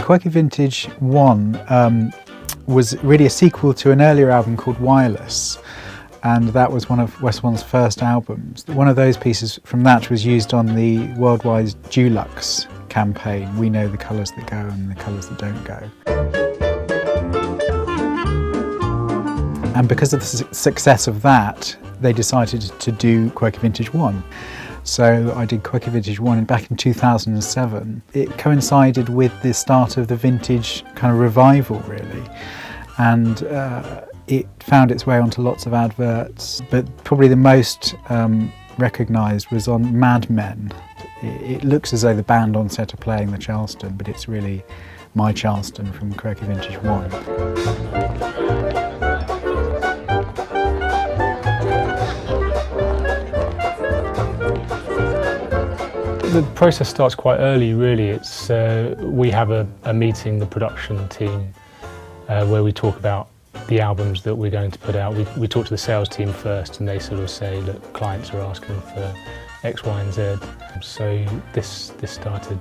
Quirky Vintage 1 was really a sequel to an earlier album called Wireless, and that was one of West One's first albums. One of those pieces from that was used on the worldwide Dulux campaign, We Know the Colours That Go and the Colours That Don't Go. And because of the success of that, they decided to do Quirky Vintage 1. So I did Quirky Vintage 1 back in 2007. It coincided with the start of the vintage kind of revival, really. And it found its way onto lots of adverts, but probably the most recognised was on Madmen. It looks as though the band on set are playing the Charleston, but it's really my Charleston from Quirky Vintage 1. The process starts quite early, really. It's we have a meeting, the production team, where we talk about the albums that we're going to put out. We talk to the sales team first, and they sort of say, look, clients are asking for X, Y and Z. So this started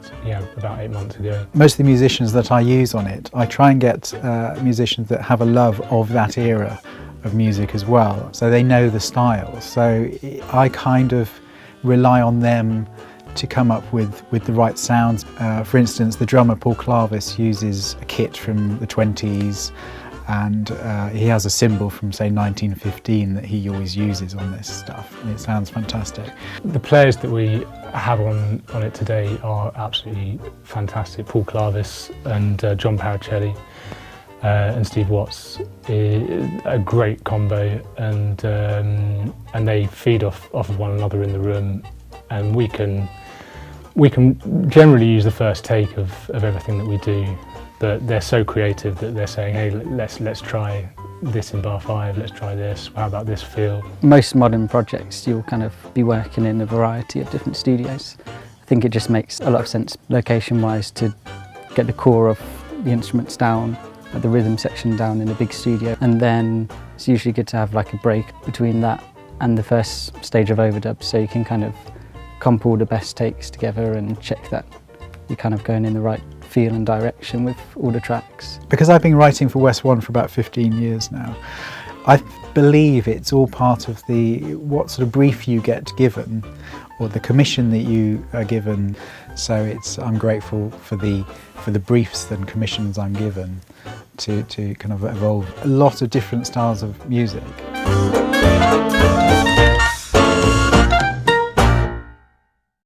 about 8 months ago. Most of the musicians that I use on it, I try and get musicians that have a love of that era of music as well, so they know the style. So I kind of rely on them to come up with the right sounds. For instance, the drummer Paul Clavis uses a kit from the 20's, and he has a cymbal from, say, 1915 that he always uses on this stuff, and it sounds fantastic. The players that we have on it today are absolutely fantastic. Paul Clavis and John Paracelli and Steve Watts, a great combo, and they feed off of one another in the room, and we can generally use the first take of everything that we do, but they're so creative that they're saying, hey, let's try this in bar 5, let's try this, how about this feel? Most modern projects you'll kind of be working in a variety of different studios. I think it just makes a lot of sense location-wise to get the core of the instruments down, the rhythm section down in a big studio, and then it's usually good to have like a break between that and the first stage of overdub, so you can kind of comp all the best takes together and check that you're kind of going in the right feel and direction with all the tracks. Because I've been writing for West One for about 15 years now, I believe it's all part of what sort of brief you get given, or the commission that you are given. So I'm grateful for the briefs and commissions I'm given to kind of evolve a lot of different styles of music.